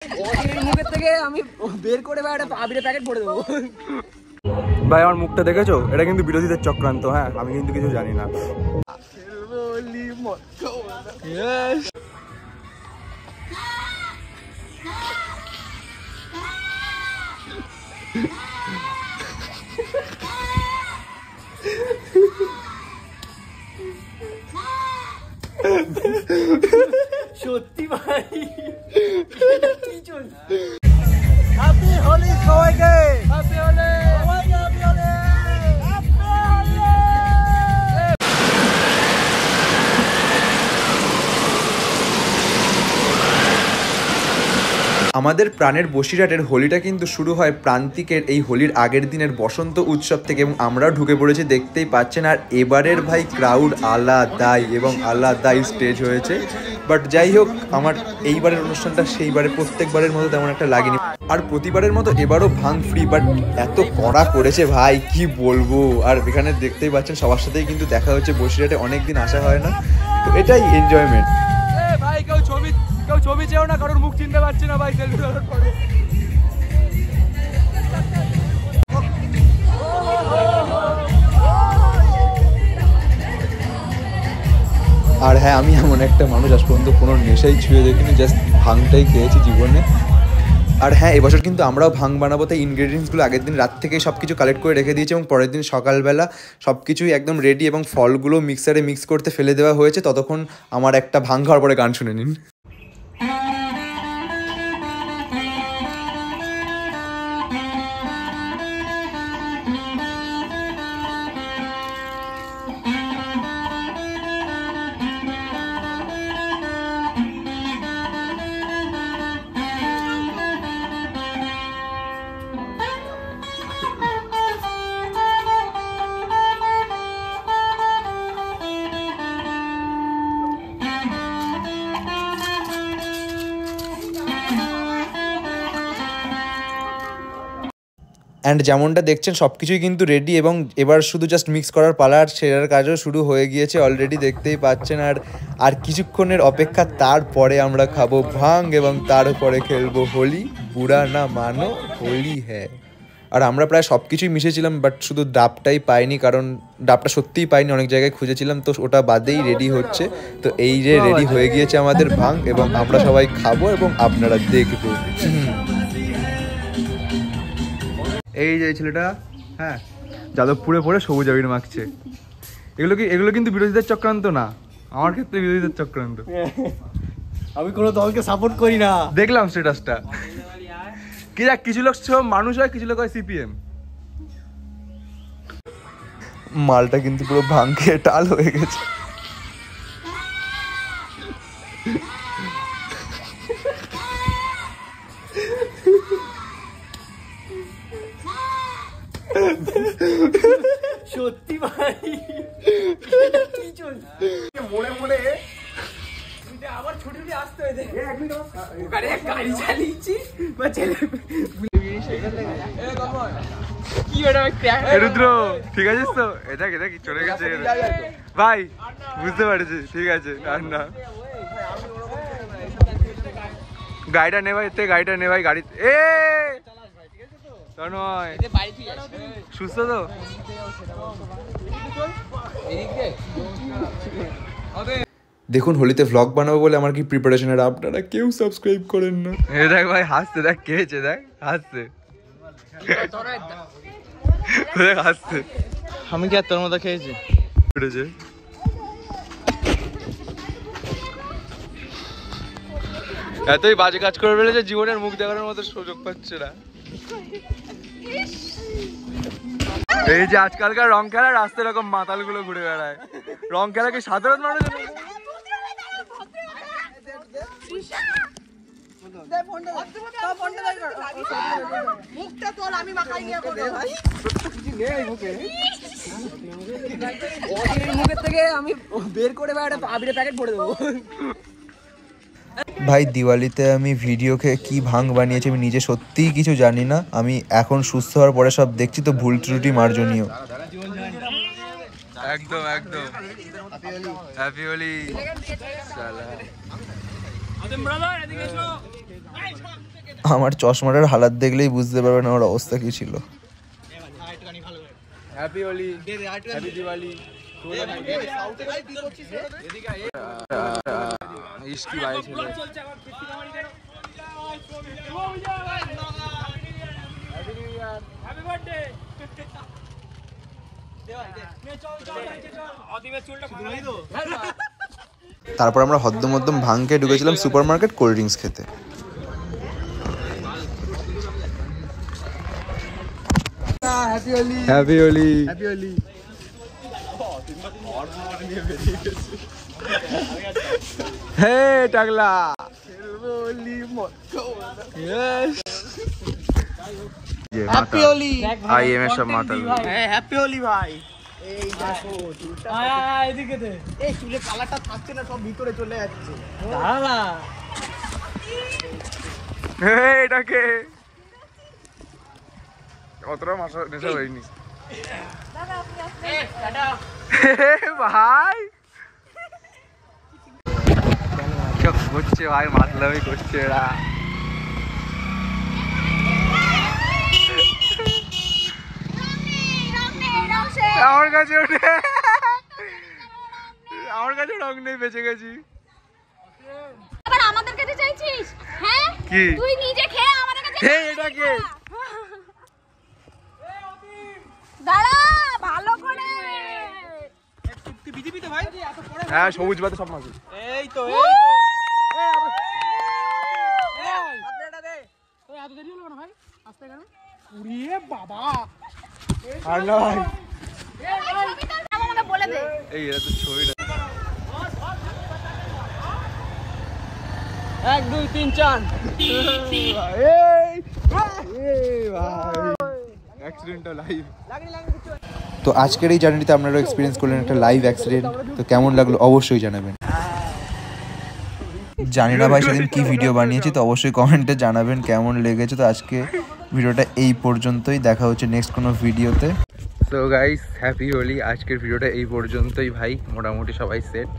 মুখের থেকে আমি বের করে ভাই একটা আবিরের প্যাকেট ভরে দেবো। ভাই আমার মুখটা দেখেছো? এটা কিন্তু বিরোধীদের চক্রান্ত। হ্যাঁ, আমি কিন্তু কিছু জানি না। সত্যি ভাই কি চলছে? হ্যাপি হোলি সবাইকে। হ্যাপি হোলি সবাইকে। হ্যাপি হোলি। আমাদের প্রাণের বসিরহাটের হোলিটা কিন্তু শুরু হয় প্রান্তিকের এই হোলির আগের দিনের বসন্ত উৎসব থেকে, এবং আমরাও ঢুকে পড়েছি, দেখতেই পাচ্ছেন। আর এবারের ভাই ক্রাউড আলাদাই এবং আলাদাই স্টেজ হয়েছে। বাট যাই হোক, আমার এইবারের অনুষ্ঠানটা সেইবারে প্রত্যেকবারের মতো তেমন একটা লাগেনি। আর প্রতিবারের মতো এবারও ভাং ফ্রি, বাট এত কড়া করেছে ভাই কি বলবো। আর এখানে দেখতেই পাচ্ছেন সবার সাথেই কিন্তু দেখা হচ্ছে, বসিরহাটে অনেকদিন আসা হয় না, তো এটাই এনজয়মেন্ট। ভাই কেউ ছবি চেয়েও না, কারোর মুখ চিনতে পারছি না ভাই সেলফি তোলার পরে। আর হ্যাঁ, আমি এমন একটা মানুষ আজ পর্যন্ত কোনো নেশাই ছুঁয়ে দেখিনি, জাস্ট ভাংটাই খেয়েছি জীবনে। আর হ্যাঁ, এবছর কিন্তু আমরাও ভাং বানাবো, তাই ইনগ্রেডিয়েন্টসগুলো আগের দিন রাত থেকেই সব কিছু কালেক্ট করে রেখে দিয়েছি, এবং পরের দিন সকালবেলা সব কিছুই একদম রেডি, এবং ফলগুলো মিক্সারে মিক্স করতে ফেলে দেওয়া হয়েছে। ততক্ষণ আমার একটা ভাং খাওয়ার পরে গান শুনে নিন। অ্যান্ড যেমনটা দেখছেন সব কিছুই কিন্তু রেডি, এবং এবার শুধু জাস্ট মিক্স করার পালা, আর সেরার কাজও শুরু হয়ে গিয়েছে অলরেডি, দেখতেই পাচ্ছেন। আর কিছুক্ষণের অপেক্ষা, তারপরে আমরা খাবো ভাং এবং তারপরে খেলবো হোলি। বুড়া না মানো হোলি হ্যাঁ। আর আমরা প্রায় সব কিছুই মিশেছিলাম, বাট শুধু ডাবটাই পাইনি, কারণ ডাবটা সত্যিই পাইনি, অনেক জায়গায় খুঁজেছিলাম, তো ওটা বাদেই রেডি হচ্ছে। তো এই যে রেডি হয়ে গিয়েছে আমাদের ভাং, এবং আমরা সবাই খাবো এবং আপনারা দেখবো। এই যে ছেলেটা, হ্যাঁ, যাদবপুরে পড়ে সবুজ আবির মাখছে। এগুলো কিন্তু বিরোধীদের চক্রান্ত না, আমার ক্ষেত্রে বিরোধীদের চক্রান্ত। আমি কোনো দলকে সাপোর্ট করি না। দেখলাম স্ট্যাটাসটা। কি যাক, কিছু লোক মানুষ হয়, কিছু লোক হয় সিপিএম। মালটা কিন্তু পুরো ভাং খেয়ে টাল হয়ে গেছে। সত্যি ভাই কি চলছে? মোড়ে মোড়ে আবার ছুটি আসতে হয়েছে। গাড়ি চালিয়েছি বা ছেলে কি রুদ্র, ঠিক আছে তো? এটা কি চলে গেছে ভাই, বুঝতে পারছি, ঠিক আছে। আর না, গাড়িটা নে ভাই, গাড়িটা নে ভাই, গাড়ি নয়। সুস্থ তো? দেখুন, হোলিতে ভ্লগ বানাবো বলে আমার কি প্রিপারেশন, আর আপনারা কেউ সাবস্ক্রাইব করেন না। দেখ ভাই হাসছে, দেখ খেয়েছে, দেখ হাসছে, দেখ হাসছে। আমি কি আর তোর মতো খেয়েছি? এতই বাজে কাজ করে ফেলেছে, জীবনের মুখ দেখানোর মতো সুযোগ পাচ্ছে না। এই যে আজকালকার রং খেলা, রাস্তায় এরকম মাতাল গুলো ঘুরে বেড়ায়। রং খেলা কি সাধারণ মানুষ? মুখের থেকে আমি বের করে ভাই একটা আবিরের প্যাকেট ভরে দেবো। ভাই দিওয়ালিতে আমি ভিডিওকে কি ভাং বানিয়েছি আমি নিজে সত্যিই কিছু জানি না। আমি এখন সুস্থ হওয়ার পরে সব দেখছি, তো ভুল ত্রুটি মার্জনীয়। একদম একদম হ্যাপি হোলি। আমার চশমাটার হালাত দেখলেই বুঝতে পারবেন আমার অবস্থা কি ছিল। Happy Holi, happy Diwali. ইসকি ভাই ছিল। তারপর আমরা হদ্দমদ্দম ভাং খেয়ে ঢুকেছিলাম সুপার মার্কেট কোল্ড ড্রিঙ্কস খেতে। Happy Holi, happy Holi, happy Holi. হে টাগলা হ্যাপি হোলি। আইএম এর সব মাতাল। হ্যাঁ হ্যাপি হোলি ভাই। এই দেখো চুলটা এদিকে দে। এই চুলে কালারটা থাকছে না, সব ভিতরে চলে যাচ্ছে। দাঁড়া এটাকে কতটা মাসা নেশা হয়নি ভাই। সব করছে ভাই, মাতলামি করছে এরা। আমার কাছে রং নেই, বেঁচে গেছি। আবার আমাদের কাছে চাইছিস? হ্যাঁ কি তুই নিজে খেয়ে আমাদের কাছে? এই এটাকে দাঁড়া ভালো করে। হ্যাঁ সবুজ বাতে সব মাছ। এই তো বাবা আর নয়। আমাকে বলে দে। এই এরা তো ছবিটা 1 2 3 4 অ্যাক্সিডেন্টাল লাইভ। তো আজকের এই জার্নিতে আপনারা এক্সপিরিয়েন্স করলেন একটা লাইভ অ্যাক্সিডেন্ট। তো কেমন লাগলো অবশ্যই জানাবেন। জানি না ভাই সেদিন কি ভিডিও বানিয়েছি, তো অবশ্যই কমেন্টে জানাবেন কেমন লেগেছে। তো আজকে ভিডিওটা এই পর্যন্তই, দেখা হচ্ছে নেক্সট কোনো ভিডিওতে। So guys happy Holi. আজকের ভিডিওটা এই পর্যন্তই ভাই, মোটামুটি সবাই সেট।